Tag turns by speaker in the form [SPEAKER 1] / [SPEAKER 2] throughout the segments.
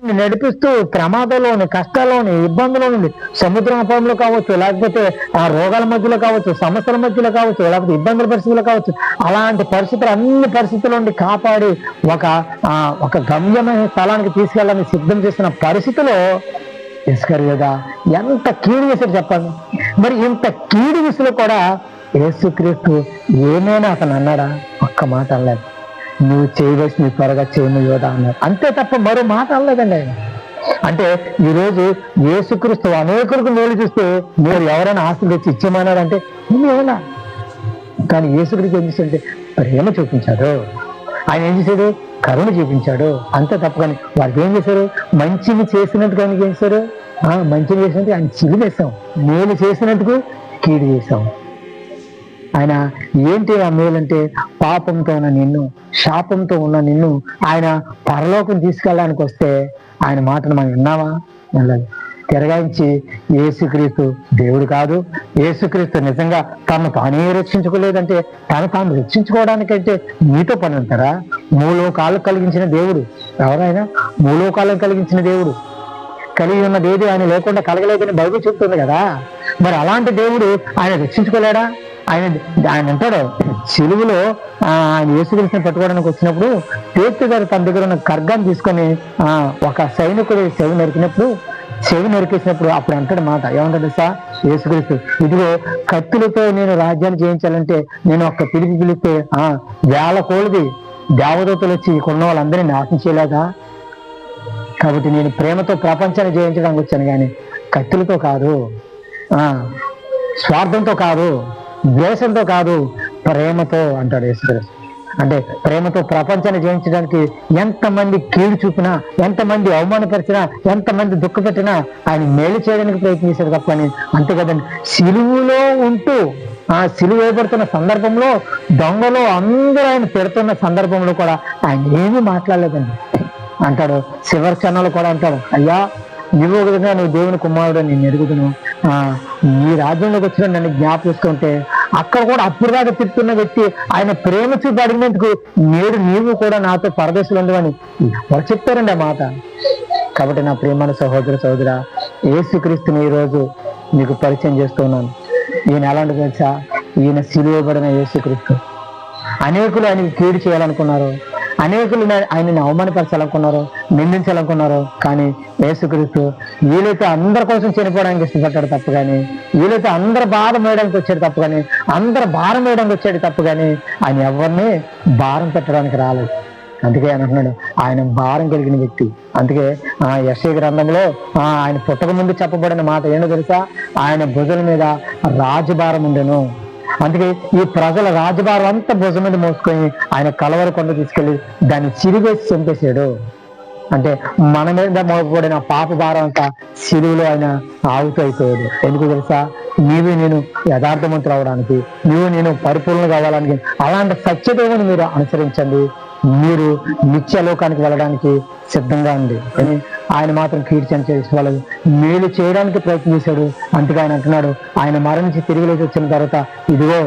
[SPEAKER 1] నడిపిస్తూ ప్రమాదంలోని, కష్టాల్లోని, ఇబ్బందుల నుండి, సముద్రం అపాయంలో కావచ్చు, లేకపోతే ఆ రోగాల మధ్యలో కావచ్చు, సమస్యల మధ్యలో కావచ్చు, లేకపోతే ఇబ్బందుల పరిస్థితులు కావచ్చు, అలాంటి పరిస్థితులు, అన్ని పరిస్థితుల నుండి కాపాడి ఒక గమ్యమైన స్థలానికి తీసుకెళ్ళాలని సిద్ధం చేసిన పరిస్థితిలో ఇస్కరియోత ఎంత కీడు చేశాడు చెప్పండి. మరి ఇంత కీడు విషయంలో కూడా యేసుక్రీస్తు ఏమైనా అతను అన్నాడా? ఒక్క మాట అనలేదు. నువ్వు చేయవలసి నీ త్వరగా చేయను యోధా అన్నారు, అంతే తప్ప మరో మాట అనలేదండి ఆయన. అంటే ఈరోజు యేసుక్రీస్తు అనేకులకు మేలు చూస్తే మీరు ఎవరైనా ఆస్తులు తెచ్చి ఇచ్చేమన్నారంటే ఏమైనా, కానీ యేసుక్రీస్తు ఏం చేశాడంటే ప్రేమ చూపించాడు. ఆయన ఏం చేశాడు? కరుణ చూపించాడు, అంతే తప్ప. కానీ వారికి ఏం చేశారు? మంచిని చేసినట్టుగా ఆయనకి ఏం చేశారు? మంచిని చేసినట్టు ఆయన చిలివేశాం, మేలు చేసినట్టుకు కీడు చేశాం. ఆయన ఏంటి ఆ మేలంటే, పాపంతో ఉన్న నిన్ను, శాపంతో ఉన్న నిన్ను ఆయన పరలోకం తీసుకెళ్ళడానికి వస్తే ఆయన మాటను మనం విన్నావా? వెళ్ళాలి. తిరగాయించి యేసుక్రీస్తు దేవుడు కాదు, యేసుక్రీస్తు నిజంగా తను తానే రక్షించుకోలేదంటే తను తాను రక్షించుకోవడానికంటే మీతో పని ఉంటారా? మూలోకాలు కలిగించిన దేవుడు ఎవరైనా? మూలోకాలను కలిగించిన దేవుడు, కలిగి ఉన్నది ఏది ఆయన లేకుండా కలగలేదని బైబిల్ చెప్తుంది కదా. మరి అలాంటి దేవుడు ఆయన రక్షించుకోలేడా? ఆయన అంటాడు, సిలువలో ఆయన యేసుక్రీస్తుని పట్టుకోవడానికి వచ్చినప్పుడు పేతురు గారు తన దగ్గర ఉన్న ఖడ్గాన్ని తీసుకొని ఒక సైనికుడు చెవి నరికేసినప్పుడు అప్పుడు అంటాడు మాట, ఏమంటాడు సార్ యేసుక్రీస్తు, ఇదిగో కత్తులతో నేను రాజ్యాన్ని జయించాలంటే నేను ఒక్క పిలిపిస్తే వేల కోళ్ళది దేవదూతలు వచ్చి కొన్న వాళ్ళందరినీ నాశనం చేయలేదా? కాబట్టి నేను ప్రేమతో ప్రపంచాన్ని జయించడానికి వచ్చాను, కానీ కత్తులతో కాదు, స్వార్థంతో కాదు, ద్వేషంతో కాదు, ప్రేమతో అంటాడు యేసుక్రీస్తు. అంటే ప్రేమతో ప్రపంచాన్ని జయించడానికి ఎంతమంది కీడు చూపినా, ఎంతమంది అవమానపరిచినా, ఎంతమంది దుఃఖపెట్టినా ఆయన మేలు చేయడానికి ప్రయత్నించాడు తప్పని. అంతే కదండి, సిలువులో ఉంటూ సిలువ వేయబడుతున్న సందర్భంలో దొంగలో అందరూ ఆయన పెడుతున్న సందర్భంలో కూడా ఆయన ఏమీ మాట్లాడలేదండి. అంటాడు చివరి క్షణాలు కూడా అంటాడు, అయ్యా నువ్వు విధంగా నువ్వు దేవుని కుమారుడు నేను ఎరుగుదును, నీ రాజ్యంలోకి వచ్చిన నన్ను జ్ఞాపిస్తుంటే అక్కడ కూడా అప్పుడు దాకా తిప్పుతున్న వ్యక్తి ఆయన ప్రేమ చూపి అడిగినందుకు నేడు నీవు కూడా నాతో పరదేశంలో ఉండవని వాళ్ళు చెప్పారండి ఆ మాట. కాబట్టి నా ప్రియమైన సహోదర యేసుక్రీస్తుని ఈరోజు మీకు పరిచయం చేస్తున్నాను. ఈయన ఎలాంటి తెలుసా? ఈయన సిలువబడిన యేసుక్రీస్తు. అనేకులు ఆయనకి కీడు చేయాలనుకున్నారు, అనేకులు ఆయనని అవమానపరచాలనుకున్నారు, నిందించాలనుకున్నారు, కానీ యేసుక్రీస్తు వీలైతే అందరి కోసం చనిపోవడానికి ఇష్టపడ్డాడు తప్పు, కానీ వీలైతే అందరు బాధ వేయడానికి వచ్చాడు తప్పు, కానీ అందరు భారం వేయడానికి వచ్చాడు తప్పు, కానీ ఆయన ఎవరిని భారం పెట్టడానికి రాలేదు. అందుకే ఆయన అంటున్నాడు ఆయన భారం కలిగిన వ్యక్తి. అందుకే యెషయా గ్రంథంలో ఆయన పుట్టక ముందు చెప్పబడిన మాట ఏంటో తెలుసా? ఆయన భుజం మీద రాజభారం ఉండెను. అందుకే ఈ ప్రజల రాజభారం అంతా భుజం మీద మోసుకొని ఆయన కలవరి కొండ తీసుకెళ్ళి దాన్ని చిరివేసి చంపేశాడు. అంటే మన మీద మోపబడిన పాప భారం అంతా సిలువలో ఆయన ఆవుతూ అయిపోయాడు. ఎందుకు తెలుసా? నీవు నేను యథార్థవంతులు అవడానికి, నీవు నేను పరిపూర్ణ కావడానికి, అలాంటి సత్యదేవుని మీరు అనుసరించండి, మీరు నిత్యలోకానికి వెళ్ళడానికి సిద్ధంగా ఉంది అని ఆయన మాత్రం కీర్తన చేసే వాళ్ళు మేలు చేయడానికి ప్రయత్నం చేశాడు. అందుకే ఆయన అంటున్నాడు, ఆయన మరణించి తిరిగి లేచి వచ్చిన తర్వాత ఇదిగో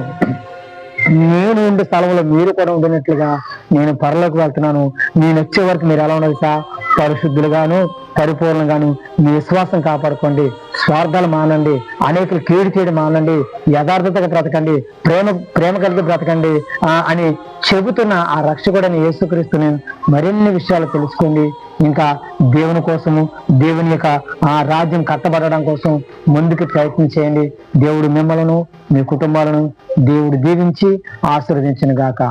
[SPEAKER 1] నేను ఉండే స్థలంలో మీరు కూడా ఉండినట్లుగా నేను పరలోకి వెళ్తున్నాను, నేను వచ్చే వరకు మీరు ఎలా ఉండాలి సార్? పరిశుద్ధులుగాను పరిపూర్ణంగాను మీ విశ్వాసం కాపాడుకోండి, స్వార్థాలు మానండి, అనేకులు కీడు చేయడం మానండి, యథార్థతగా బ్రతకండి, ప్రేమ కలిగి బ్రతకండి అని చెబుతున్న ఆ రక్షకుడైన యేసుక్రీస్తుని మరిన్ని విషయాలు తెలుసుకోండి. ఇంకా దేవుని కోసము, దేవుని యొక్క రాజ్యం కట్టబడడం కోసం ముందుకు ప్రయత్నం చేయండి. దేవుడు మిమ్మలను, మీ కుటుంబాలను దేవుడు దీవించి ఆశీర్వదించును గాక.